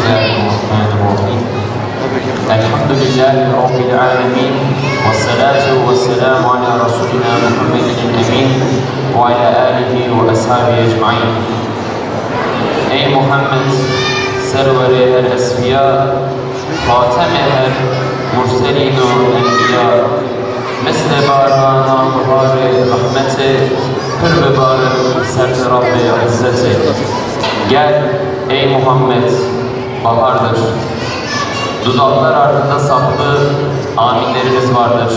الله الرحمن الرحيم الحمد لله رب العالمين والصلاة والسلام على رسولنا محمد الأمين وعلى آله وأصحابه أجمعين. Ey Muhammed, server-i her esfiya, hatem-i her murselin o enbiya, mesle barana buhar-ı rahmeti, pür-be-barı serterab-ı izzeti. Gel ey Muhammed, bahardır. Dudaklar ardında saklı aminlerimiz vardır.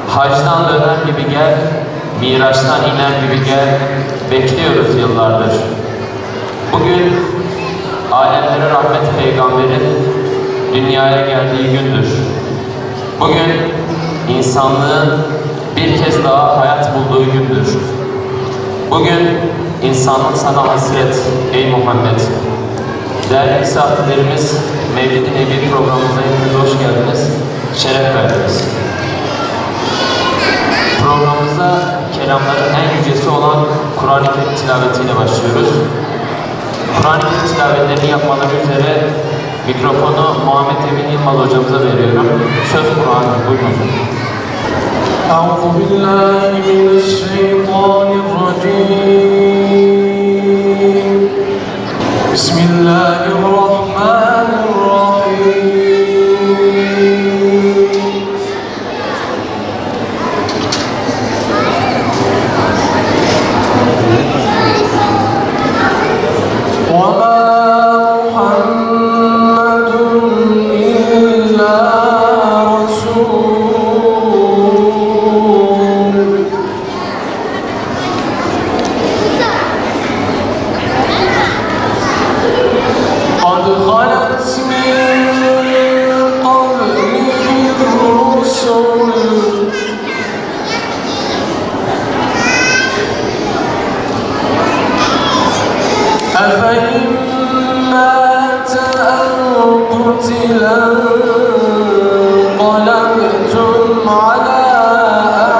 Hacdan döner gibi gel, Miraç'tan iner gibi gel, bekliyoruz yıllardır. Bugün alemlere rahmet peygamberin dünyaya geldiği gündür. Bugün insanlığın bir kez daha hayat bulduğu gündür. Bugün insanlık sana hasret ey Muhammed. Değerli misafirlerimiz, Mevlid-i Nebi programımıza hepiniz hoş geldiniz, şeref verdiniz. Programımıza kelamların en yücesi olan Kur'an-ı Kerim tilavetiyle başlıyoruz. Kur'an-ı Kerim tilavetlerini yapmaları üzere mikrofonu Muhammed Emin Yılmaz hocamıza veriyorum. Söz Kur'an'ı, buyurun. Euzubillahimineşşeytanirracim. Bismillahirrahmanirrahim. وَمَا مُحَمَّدٌ إِلَّا رَسُولٌ قَدْ خَلَتْ مِن قَبْلِهِ الرُّسُلُ أَفَإِن مَّاتَ أَوْ قُتِلَ انقَلَبْتُمْ عَلَىٰ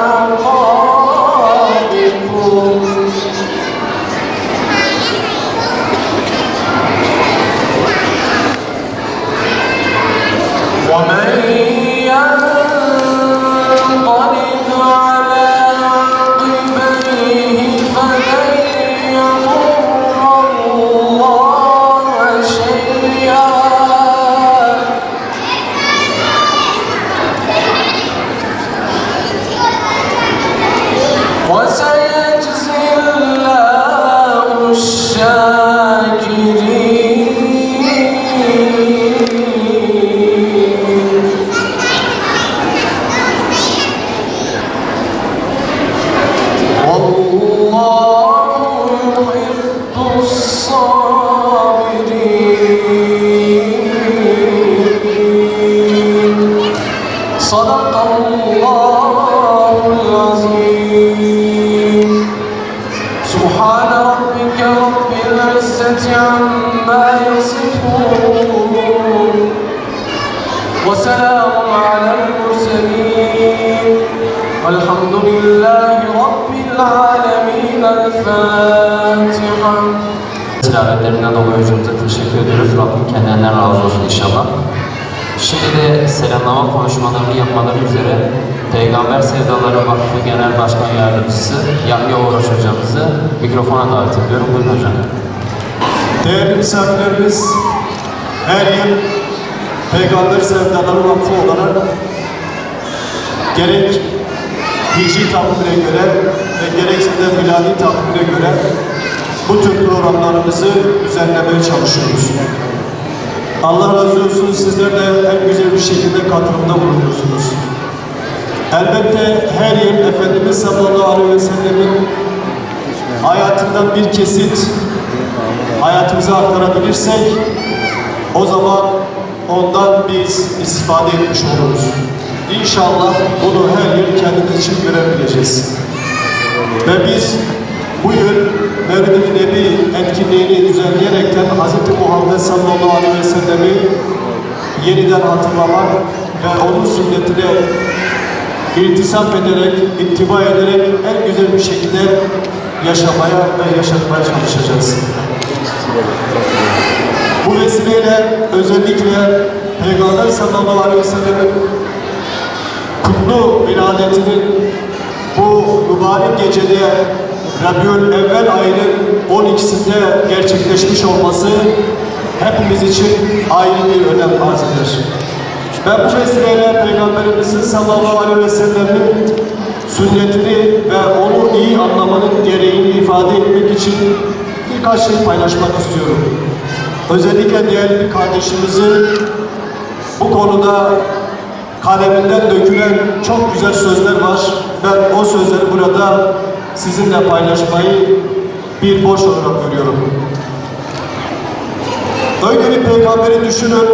أَعْقَابِكُمْ وَمَن يَنقَلِبْ عَلَىٰ عَقِبَيْهِ فَلَن يَضُرَّ اللَّهَ شَيْئًا وَسَيَجْزِي اللَّهُ الشَّاكِرِينَ. وَاللَّهُ يُحِبُّ الصَّابِرِينَ. صدق الله العظيم. سبحان ربك رب العزة عما يصفون وسلام على المرسلين والحمد لله رب العالمين. الفاتحة. Tilavetlerinden dolayı hocamıza teşekkür ediyoruz. Rabbim kendilerinden razı olsun inşallah. Şimdi de selamlama konuşmalarını yapmaları üzere Peygamber Sevdaları Vakfı Genel Başkan Yardımcısı Yahya Uğraş hocamızı mikrofona davet ediyorum. Buyurun hocam. Değerli misafirlerimiz, her yıl Peygamber Sevdaları Vakfı olarak gerek hicri takvime göre ve gerekse de miladi takvime göre bu tür programlarımızı düzenlemeye çalışıyoruz. Allah razı olsun, sizler de en güzel bir şekilde katılımda bulunuyorsunuz. Elbette her yıl Efendimiz sallallahu aleyhi ve sellemin hayatından bir kesit hayatımıza aktarabilirsek o zaman ondan biz istifade etmiş oluruz. İnşallah bunu her yıl kendimiz için görebileceğiz. Ve biz bu yıl Mevlid-i Nebi etkinliğini düzenleyerekten Hz. Muhammed sallallahu aleyhi ve sellem'i yeniden hatırlamak ve onun sünnetine irtisap ederek, ittiba ederek en güzel bir şekilde yaşamaya ve yaşatmaya çalışacağız. Bu vesileyle özellikle Peygamber sallallahu aleyhi ve sellem'in kutlu viladetinin bu mübarek gecede Rabiül Evvel ayının 12'sinde gerçekleşmiş olması hepimiz için ayrı bir önem arz eder. Ve bu vesileyle Peygamberimizin sallallahu aleyhi ve sellem'in sünnetini ve onu iyi anlamanın gereğini ifade etmek için birkaç şey paylaşmak istiyorum. Özellikle değerli bir kardeşimizin bu konuda kaleminden dökülen çok güzel sözler var. Ben o sözleri burada sizinle paylaşmayı bir borç olarak görüyorum. Öyle bir peygamberi düşünün,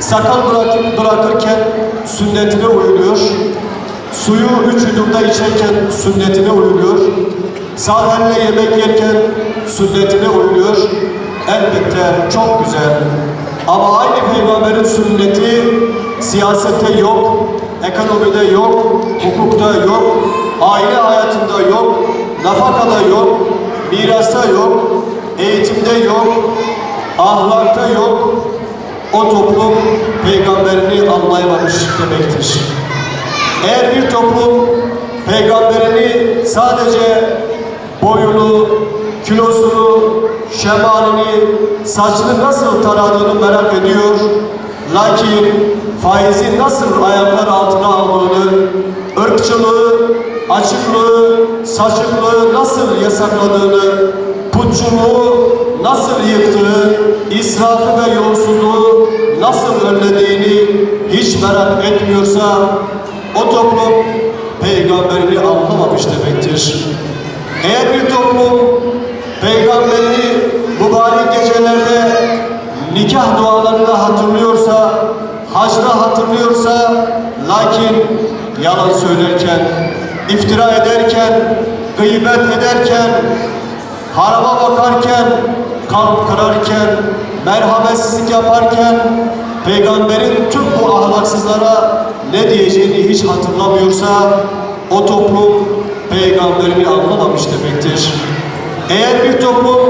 sakal bırakırken sünnetine uyuluyor, suyu 3 yudumda içerken sünnetine uyuluyor, sağ elle yemek yerken sünnetine uyuluyor. Elbette çok güzel. Ama aynı peygamberin sünneti siyasette yok, ekonomide yok, hukukta yok, aile hayatında yok, nafakada yok, mirasta yok, eğitimde yok, ahlakta yok. O toplum peygamberini anlayamamış demektir. Eğer bir toplum peygamberini sadece boyunu, kilosunu, şemalini, saçını nasıl taradığını merak ediyor, lakin faizi nasıl ayaklar altına aldığını, ırkçılığı, açıklığı, saçıklığı nasıl yasakladığını, putçuluğu nasıl yıktığı, israfı ve yolsuzluğu nasıl önlediğini hiç merak etmiyorsa o toplum peygamberini anlamamış demektir. Eğer bir toplum peygamberini mübarek gecelerde nikah dualarını hatırlıyorsa, hacda hatırlıyorsa, lakin yalan söylerken, iftira ederken, gıybet ederken, harama bakarken, kalp kırarken, merhametsizlik yaparken, peygamberin tüm bu ahlaksızlara ne diyeceğini hiç hatırlamıyorsa, o toplum peygamberini anlamamış demektir. Eğer bir toplum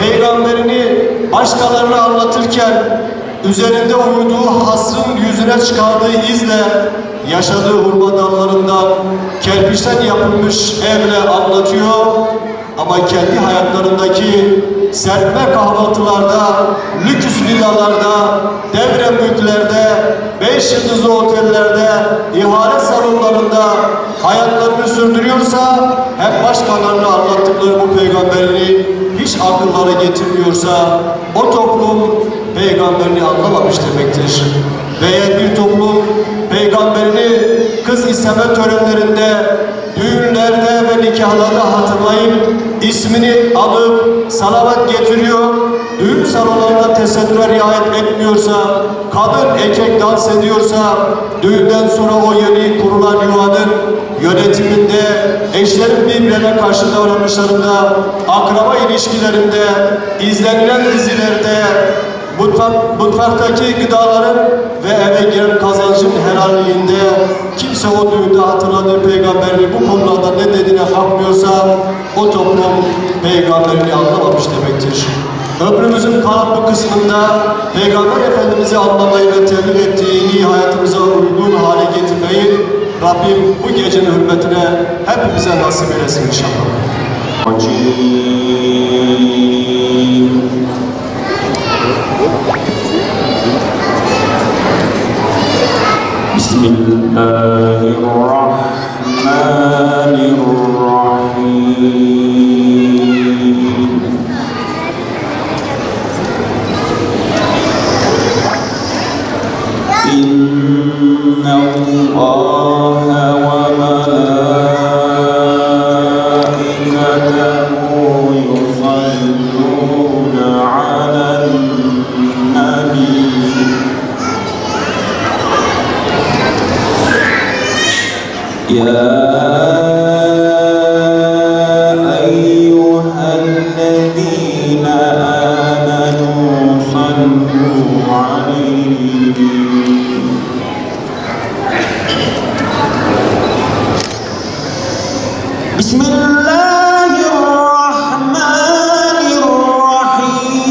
peygamberini başkalarına anlatırken üzerinde uyuduğu hasrın yüzüne çıkardığı izle yaşadığı hurma dallarından kerpiçten yapılmış evle anlatıyor ama kendi hayatlarındaki serpme kahvaltılarda, lüks villalarda, devre mülklerde, 5 yıldızlı otellerde, ihale salonlarında hayatlarını sürdürüyorsa, hep başkalarına anlattıkları bu peygamberini hiç akıllara getirmiyorsa, o toplum peygamberini anlamamış demektir. Ve eğer bir toplum peygamberini kız isteme törenlerinde, düğünlerde ve nikahlarda hatırlayıp ismini alıp salavat getiriyor, düğün salonlarında tesettüre riayet etmiyorsa, kadın erkek dans ediyorsa, düğünden sonra o yeni kurulan yuvanın yönetiminde, eşlerin birbirine karşı davranışlarında, akraba ilişkilerinde, izlenilen dizilerde, mutfaktaki gıdaların ve eve giren kazancın helalliğinde kimse o düğünde hatırladığı peygamberini bu konularda ne dediğine bakmıyorsa o toplum peygamberini anlamamış demektir. Ömrümüzün kalan bu kısmında Peygamber Efendimiz'i anlamayı ve tebliğ ettiğini hayatımıza uygun hale getirmeyi Rabbim bu gecenin hürmetine hepimize nasip eylesin inşallah. إن الله وملائكته يصلون على النبي يا أيها الذين آمنوا صلوا عليه بسم الله الرحمن الرحيم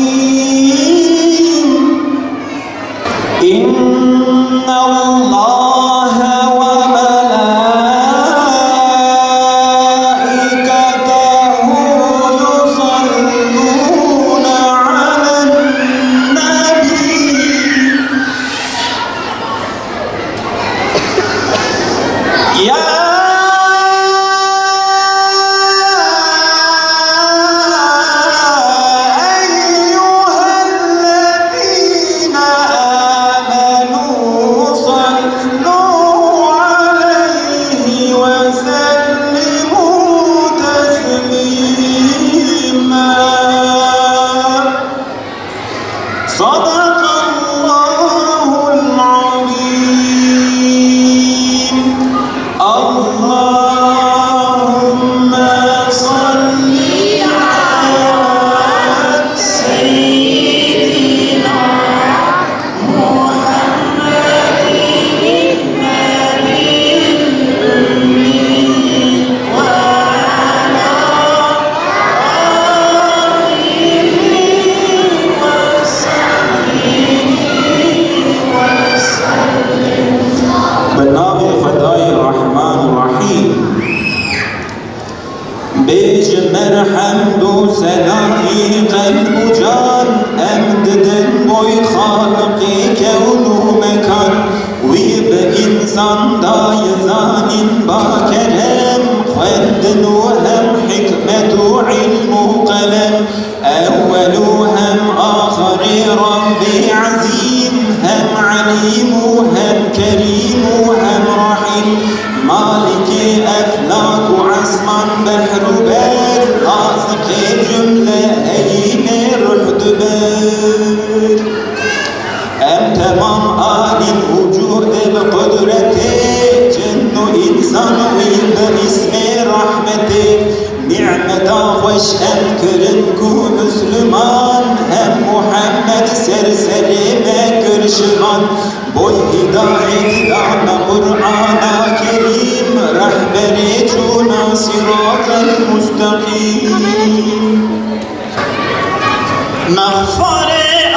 صدق الله العظيم. اللهم صل على سيدنا محمد النبي الأمي وعلى بنام خدای الرحمن الرحیم. بجمر حمد و ثنایی قلب و جان، امد دل بوی خالقی کون و مکان. وی به انسان دای زانین با کرم، خوردن و هم حکمت و علم و قلم. اول و هم آخری ربی عظیم، هم علیم و هم کریم و هم رحیم. مالک افلاک و عصمان بحر و بر، رازق جمله این رحد بر. ام تمام آل وجود بقدرته، جن و انسان وی به اسم رحمته. نعمتا خوش ام کرن کو مسلمان، هم محمد سرسر مکر شغان. بوی هدایت دان قرآن کریم، رهبر چونا صراط المستقیم. مغفر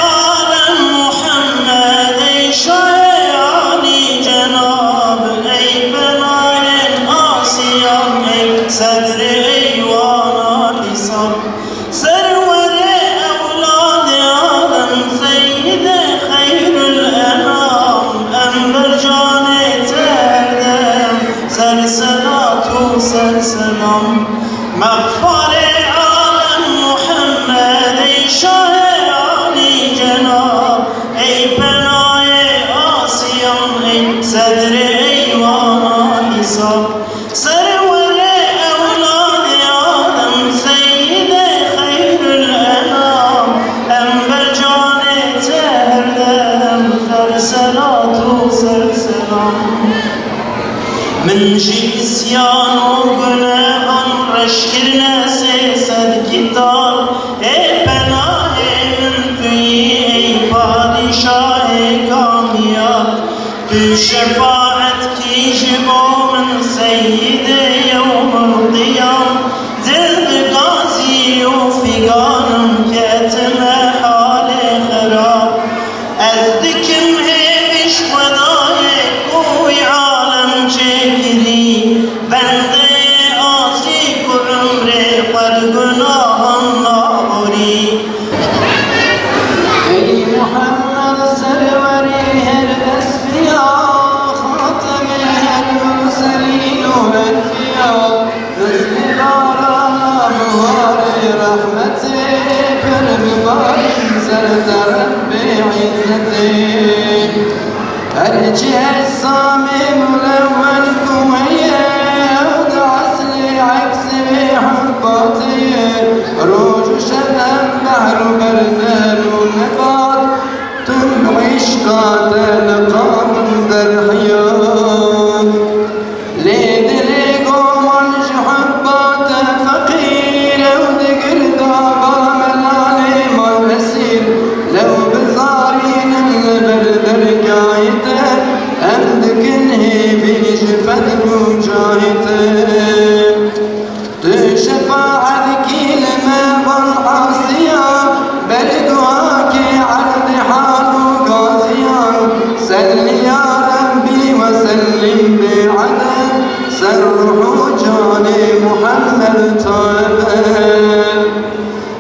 عالم محمد ای شایانی جناب، ای بنای آسیان، ای صدر ایوان لسان. سرور اولاد آدم سید خیر الانام، انبر جان تردم سلسلات و سلسلام. مغفر عالم محمد ای شایانی جناب، ای بنای آسیان، ای صدر ایوان حساب. سرور اولاد آدم سید خیر الانام، انبر جان تردم سلسلات و سلسلام. من جی اسیان و گناهان رشکرنا سد کتاب، ای پناه من توی ای پادشاه کامیاب. تو شفاعت کیج با من سید یوم القیام. دل غازی و فگانم کتم حال خراب. از دکم هیش خدای کوی عالم چکری، بنده آسی کو عمر خود گناهان نابری. ای محمد سروری هر اسفیا، خاتم هر مرسلین و انبیا. نزل بارا بوار رحمت پر ببارین سرت رب عزت. ارجع الصامم ملون قوية، ودعس لي عكس حباتي. روج شذا بحر بردان ونقاط، تنعش قاتل قام در حياة. ليد ليقو منج حبات فقير، ودقر دابا ملالي ما بسير. لو بزارين البرد رقايته، عندك انهي بجفت مجاهته. تشفاعتك لما بالعاصية، برقواك عرض حال وقاضية. سل يا ربي وسلم بعدد، سرح جاني محمد طيب.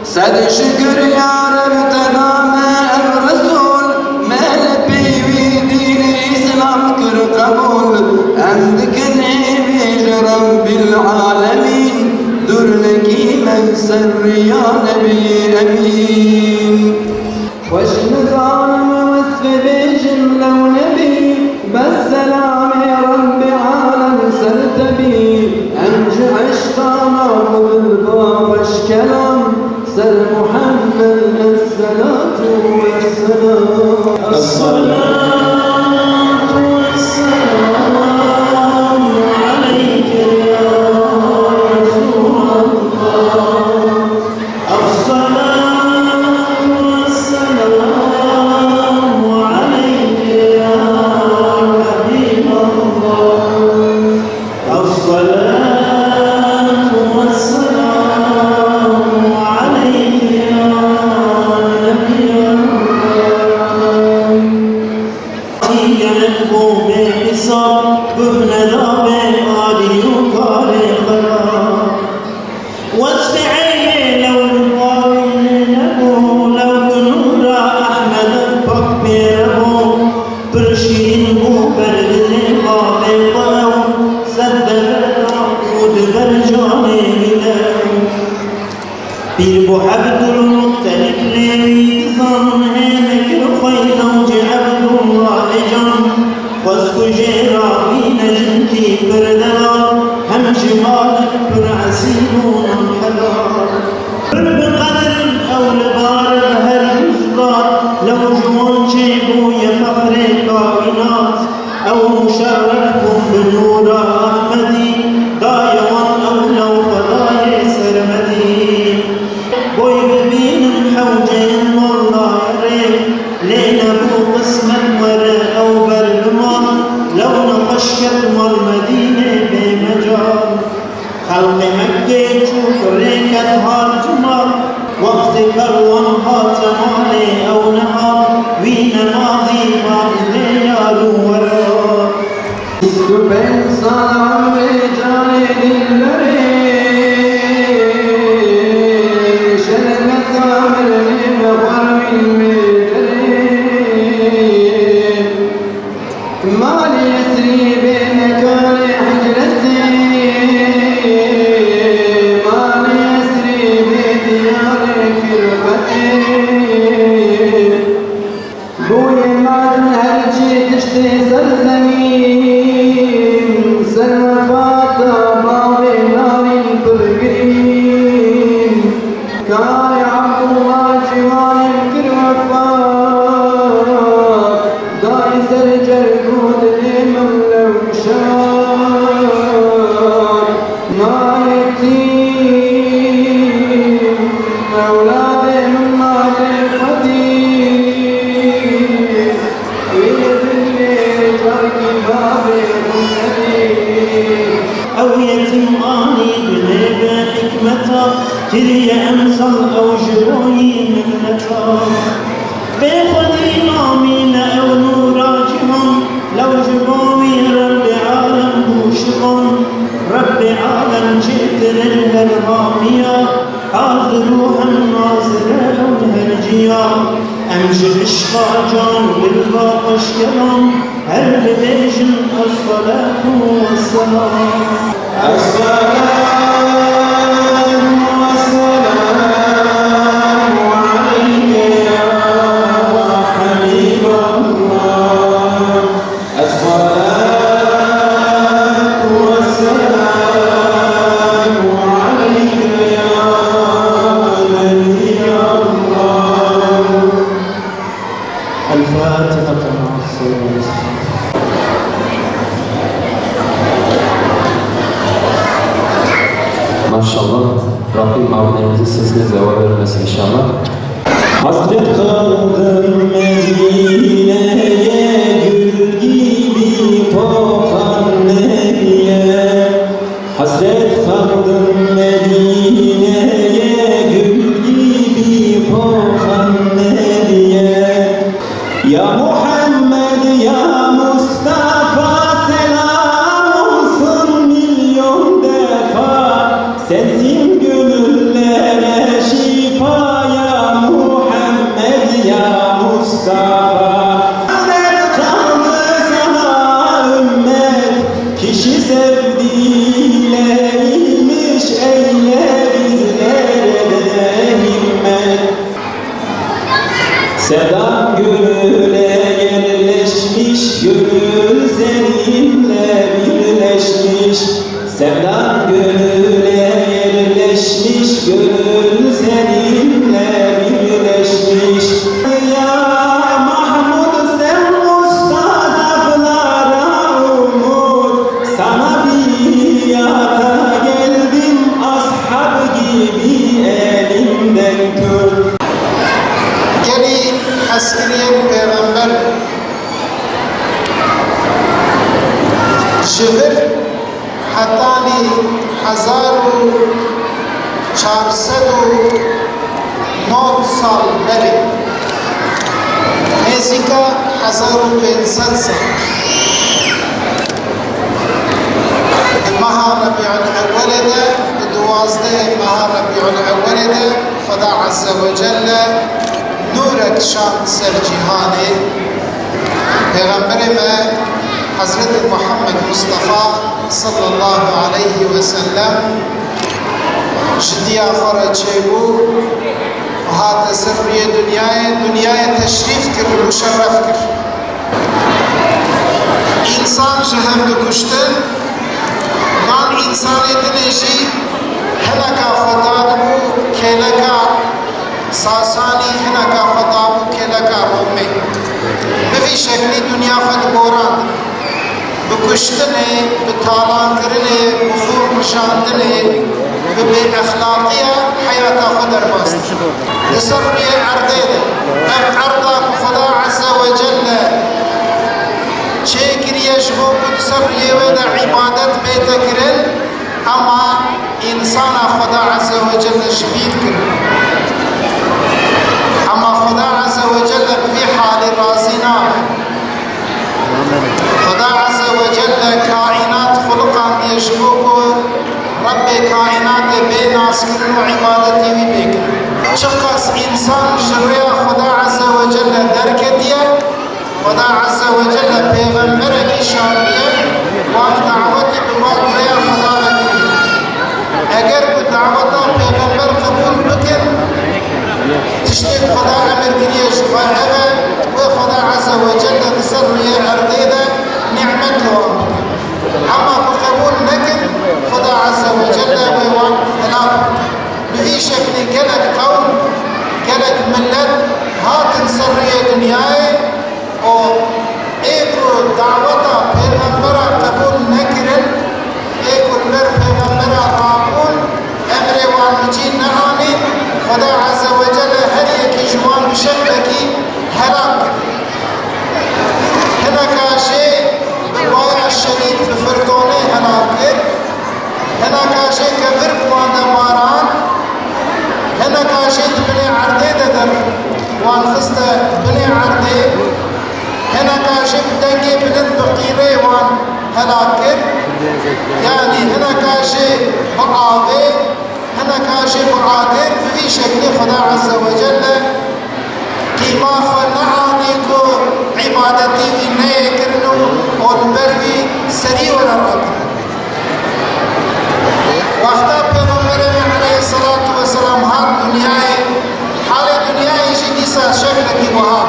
سد شكر يا رب تنام الرسول، ملبي ودين الإسلام كر قبول. عندك نبي رب العالمين، درنك من سر يا نبي أمين. وش نظام وصف بجملة ونبي، بالسلام يا رب عالم سرتبي. أنجع عشقانا وبالضافش كلام، سر محمد الصلاة والسلام. الصلاة والسلام عليك يا رسول الله الصلاة والسلام عليك يا حبيب الله الصلاة والسلام عليك يا نبي الله يلقو بحساب بهنا بعالي وقاري خلاص واسعي لو القائل لو نور أحمد بكبيره برشين وبرد خالقه سدد العقود برجاني له bir bu Abdülmuttalip levizan hemek rufay zavci Abdullah can Vasku jerabi necmti perdelar hem civalet bir asilun helal بقدر الأولبار هل يفضل لو جوان جيبو يا فخر الكائنات أو مشرفكم بالنور أحمدي دايوان أو لو فضاي سرمدي بوي ببين الحوجين والله يريد لينا بو قسما ولا أو برلمان لو نقشت والمدينة بمجال خلق مكة شكرك هالجمال وقت كروان هاتمالي أو نهار وين ماضي بعد ليال ورا Ben sana ricale dilleri şerbet amirli ve varbil mecri mali esri benekâle hicreti mali esri bediyâre firfeti bu yeman herci tişti serzemin sen vefata mavi narin pırgrin kâri Abdullah civanin kir vefat dâi sercer gud limen lev şâr mâyetim evlâde min mâlefetim أو يتم آني بنيبة حكمتا تري أمثل أو جروي منتا بخدي نامين أو نوراجهم لو جبوي رب عالم بوشقهم رب عالم جئتر الهرامية حاضروها الناظرة الهرجية أمجد إشقى جان بالباقش كلام هل بيجن الصلاة والسلام السلام والسلام عليك يا حبيب الله الصلاة والسلام عليك يا نبي الله الفاتحة مع الصلاة Maşallah Rabbim abilerimizi sesine zeval vermesin inşallah. Hasret kaldım Medine'ye gül gibi kokan Medine'ye Hasret kaldım Medine'ye gül gibi kokan Medine'ye Ya Muhammed ya Mustafa selam olsun milyon defa sensin gönüllere şifa ya Muhammed ya Mustafa Hasret kaldı sana ümmet kişi sevdiğiyle ilmiş eyle bizlere de himmet Sedan gönüle yerleşmiş gönül seninle birleşmiş Sevdan gönüle yerleşmiş gönül seninle birleşmiş Ya Mahmud پیغمبر جبر حتانی 1409 سال بری نزدیکا 1500 سال ماه ربيع الأول ده 12 ماه ربيع الأول ده خدا عز وجل نورك شان سر جهانه پیغمبر ما حضرت محمد مصطفى صلى الله عليه وسلم جدي آخر چيبو وهذا سر دنيا تشريف كر مشرف كر انسان جهر دكشتن وان انسان دنيشي هنكا خطابو كيلكا ساساني هنكا خطابو كيلكا رومي بفي شكل دنيا فد بوران بكشتنه بتالان کرنه بخور نشاندنه ببي اخلاقية حياة خدر باست تسري عرضينه ام عرضا خدا عز وجل چه يشبو بتسري ودا عبادت بيتكرن اما انسان خدا عز وجل شبير كرن اما خدا عز وجل بفي حال رازينا خدا عز وجل كائنات خلقان يشبوكو رب كائنات بيناس كرن وعبادتي وبيكرن شخص انسان جريا خدا عز وجل دركتيا خدا عز وجل پیغمبر کی شانیه وان دعوت بواقعی خدا اکری اگر کو دعوت پیغمبر قبول بکن تشتیق خدا امر کریش و اگر و خدا عز وجل تسري ارضیده نعمت لوان بکن اما قبول نکن خدا عز وجل وان هلاك بهي شكل قلق قوم قلق ملت هات سرية دنياي او ایکو دعوتا پیغمبرا قبول نکرن ایکو مر پیغمبرا رابون امر وان بچی نعانی خدا عز وجل هر یکی جوان بشکلکی هلاک هنکاشی بوای الشدید بفرطونه هلاک کر هنکاشی کبر بوان دماران هنکاشی بنی عرده در وان خست بنی عرده هنا كاشف دنگي بلند بقيري وان هلاكر يعني هنا كاشف بعاضي هنا كاشف بعاضر في شكل خدا عز وجل كما خنعانيكو عبادتي في نيكرنو والبروي سري ولا راكر وقتا پیغمبر عليه الصلاة والسلام هات دنياي حال دنياي جديسا شكلكي وها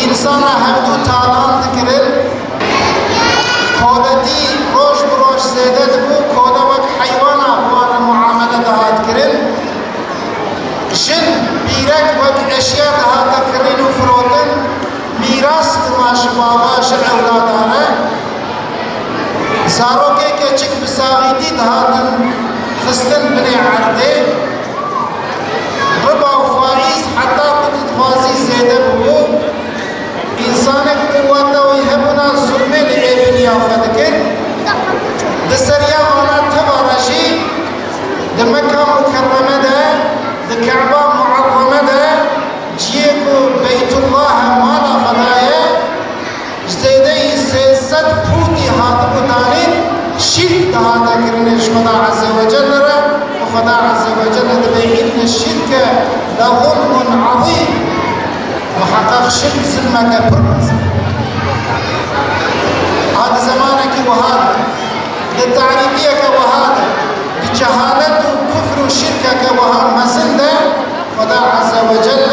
انسان هفتو تالان دکرل کودتی روش بروش زیده دبو کوده وک حیوانا بوانا معامله دهات کرل جن بیرک وک اشیاء دهات کرل و فروتن میراس دماش باباش اولادانه زاروکه که چک بساغیتی دهاتن خستن بنی عرده ربا و فائز حتی کتت خوازی زیده ببو انسانك قوته ويهبنا ظلم لابن يافدكر دسريا وانا تبارشي دمكة مكرمة ده دكعبة معظمة ده جيكو بيت الله مالا خدايا جزيدي سيست فوتي هاتبو دانين شرك هذا كرنش خدا عز وجل وخدا عز وجل دبيعين الشرك لظلم عظيم وحقق شرك ظلمك برمز هذا زمانك وهذا للتعريبية وهذا لجهالة وكفر وشركك وهذا مزلة خدا عز وجل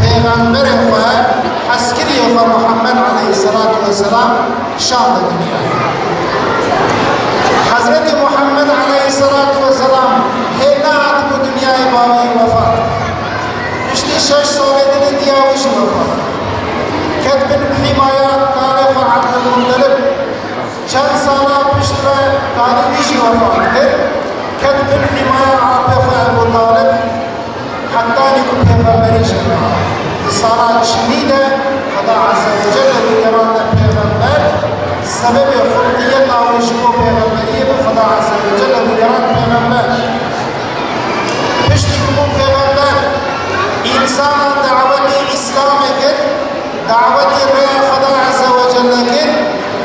پیغمبره وحسكريه محمد عليه الصلاة والسلام شان الدنيا حضرت محمد عليه الصلاة والسلام هنا عطب دنيا باوي وفات اشتي 6 سال دن دياوش وفات كتب بحمايات طالب عبد المطلب چند سالا پشتر طالبیش وفات کرد كتب بحماية عاطف ابو طالب حتى نكون پیغمبری شد Sana çiniyle Kuda Azze ve Celle ve Kerane Peygamber sebebi hırkiyet avuşu o Peygamberiye ve Kuda Azze ve Celle ve Kerane Peygamber pişti ki bu Peygamber insana daveti İslam'a gir daveti Reya Kuda Azze ve Celle gir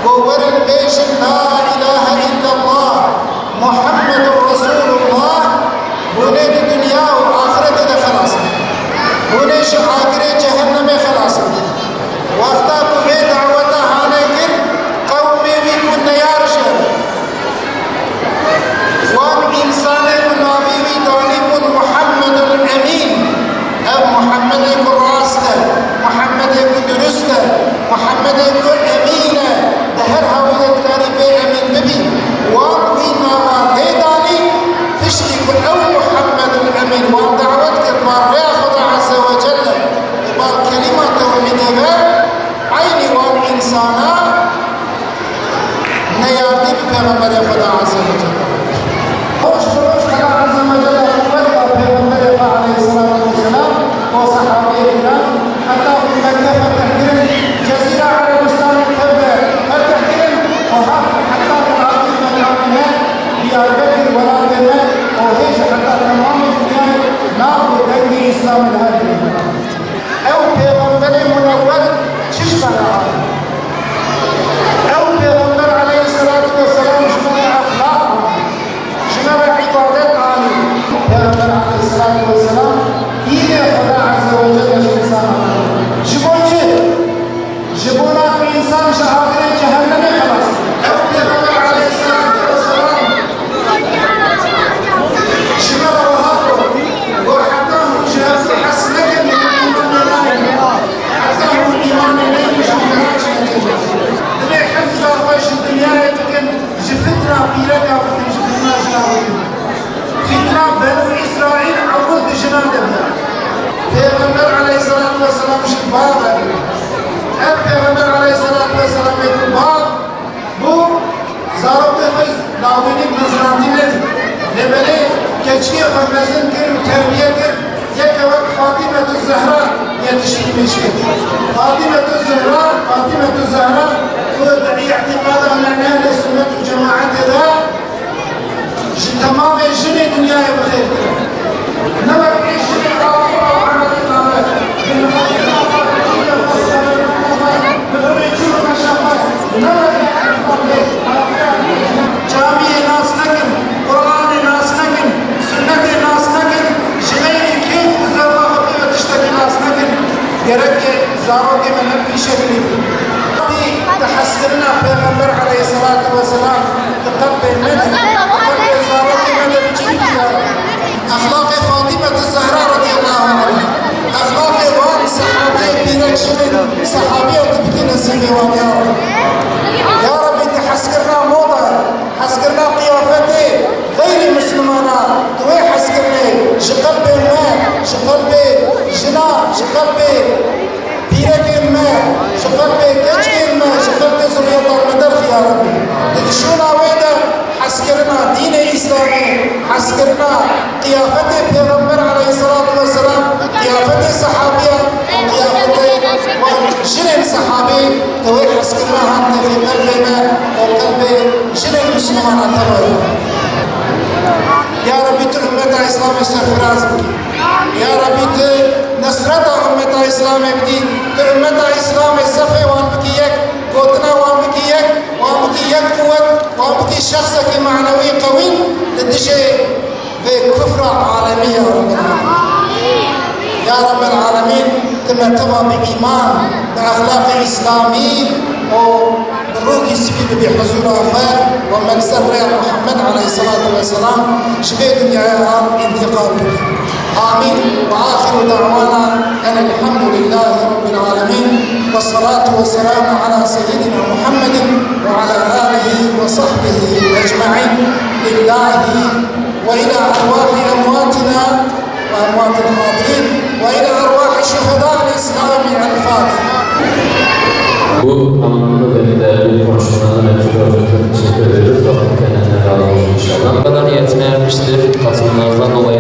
goverin beşin La ilahe illallah Muhammedun Resulullah bu ne dünya ve ahirete de halas bu ne şu ahire cehenneme halas vakta bu ve davete hane gir kavmi vi kunne yarışır وان انسان نبی وی دانی بود محمد الامین او محمد کو راست محمد کو درست محمد کو امین ده هر حوالت کاری به امین ببی وان وی نواده دانی فشتی کو او محمد الامین وان دعوت کر باریا خدا عز و جل بار کلمه توحیده عینی وان انسانا نیاردی به پیغمبر خدا عز و جل خوش خدا عز و جل قوت پیغمبر علیه الصلاة والسلام و صحابه کرام حتی مکه فتح کردن جزیره عربستان کبه فتح کردن و حتی تعاطی مکانه دیاربکر ولادنه و هیچ حتی تمام دنیا نام دنگی اسلام الهادی او پیغمبر منور چش بنا او پیغمبر علیه الصلاة والسلام شمال اخلاق شمال عبادت عالی پیغمبر علیه الصلاة والسلام دین خدا عز و جل انسان جبون چه؟ جبون که انسان شهادت جهنم خلاص او پیغمبر علیه الصلاة والسلام شمال وهاب وحتى هم جهاز حسنك من الإيمان الله حتى هم الإيمان الله مش مهاج دبي حفظ أخوش الدنيا يتكن جفتنا بيرك فتنا جنابه فتنا بنو إسرائيل عوض بجنابه پیغمبر علیه الصلاة والسلام شباب اب پیغمبر علیه الصلاة والسلام باب bu zarabı faiz davini nazaratiyle nebeli keçkiye fakrazın gir terbiye gir yekavak Fatima-tü Zahra yetiştirmiş gir Fatima-tü Zahra bu da i'tikada men ehl-i sünnet-i cemaat eda tamamen jini dünyaya bakır ne var ki jini camiye nas nakin, Kur'an'ı nas nakin, sünneti nas nakin, jimeyni keyf uzarma hıbı tişteki nas nakin, gerek ki zaroke menel bir şekli. تحسرنا پیغمبر علیه الصلاة والسلام تقبل مدن تقبل زاروke menel بجيبها أخلاق فاطمة الزهراء رضي الله عنها أخلاق وان صحابي بيركشن صحابية تبكي نسيبي وان يا رب تحسكرنا موضة حسكرنا قيافتي غير مسلمانا توي حسكرني شقلبي ما شقلبي جنا شقلبي بيرك ما شقلبي كجك ما شقلبي زرية المدرخ يا ربي تدشونا ويدا حسكرنا دين إسلامي حسكرنا قيافتي پیغمبر عليه الصلاة والسلام قيافتي صحابية قيافتي جنن صحابي توي حسكرنا هانت في قلبنا وقلب جنن مسلمان تبعي يا ربي أمة إسلام سرفراز بكي يا ربي نصرت أمة إسلام بدي أمة إسلام صفي وان بكي يك قوتنا وان بكي يك وان بكي يك قوت وان بكي شخصك معنوي قوي لدشي في كفر عالمي يا رب العالمين يا رب العالمين كما تبع بإيمان بأخلاق إسلامي وبالروح سبيل بحضور أخير ومن سر محمد عليه الصلاة والسلام شفيت دنيا انتقال بك آمين وآخر دعوانا أن الحمد لله رب العالمين والصلاة والسلام على سيدنا محمد وعلى آله وصحبه أجمعين لله وإلى أرواح أمواتنا وأموات الحاضرين وإلى أرواح شهداء الإسلام الفاتحة. Bu anlamda ve değerli konuşmalarına teşekkür ederiz. Rabbim kendilerine razı olsun inşallah. Bu kadar yetmeyenmiştir. Katılımlarınızdan dolayı